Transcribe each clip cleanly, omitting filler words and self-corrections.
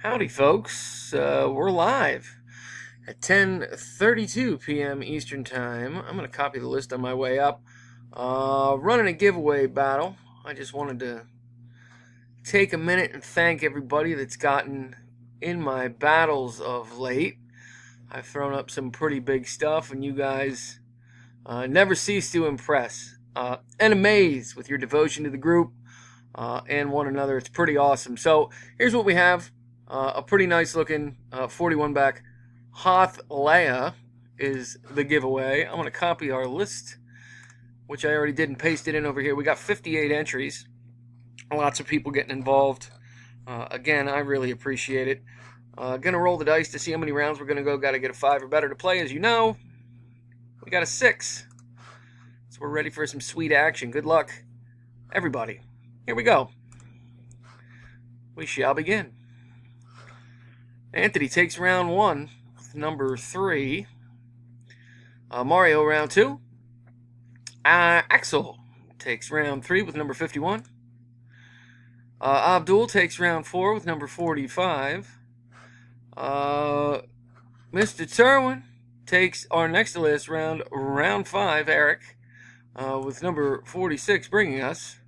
Howdy, folks. We're live at 10:32 p.m. Eastern Time. I'm going to copy the list on my way up. Running a giveaway battle. I just wanted to take a minute and thank everybody that's gotten in my battles of late. I've thrown up some pretty big stuff, and you guys never cease to impress and amaze with your devotion to the group and one another. It's pretty awesome. So here's what we have. A pretty nice looking 41 back Hoth Leia is the giveaway. I'm going to copy our list, which I already did, and paste it in over here. We got 58 entries. Lots of people getting involved. Again, I really appreciate it. Gonna roll the dice to see how many rounds we're gonna go. Got to get a 5 or better to play. As you know, we got a 6. So we're ready for some sweet action. Good luck, everybody. Here we go. We shall begin. Anthony takes round 1 with number 3. Mario round 2. Axel takes round 3 with number 51. Abdul takes round 4 with number 45. Mr. Terwin takes our next to last round, round 5, Eric, with number 46, bringing us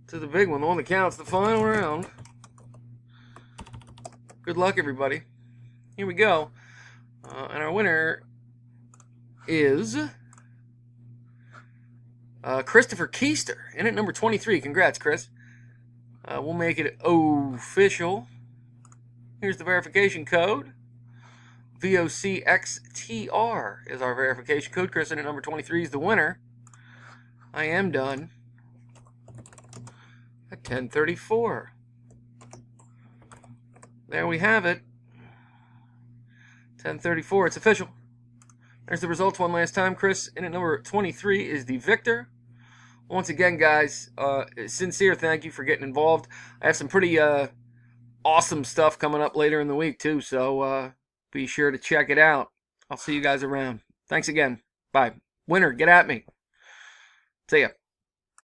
to the big one, the one that counts, the final round. Good luck, everybody. Here we go. And our winner is Christopher Keister, in at number 23. Congrats, Chris. We'll make it official. Here's the verification code. VOCXTR is our verification code. Chris in at number 23 is the winner. I am done at 10:34. There we have it. 10:34. It's official. There's the results one last time. Chris in at number 23 is the victor. Once again, guys, sincere thank you for getting involved. I have some pretty awesome stuff coming up later in the week, too, so be sure to check it out. I'll see you guys around. Thanks again. Bye. Winner, get at me. See ya.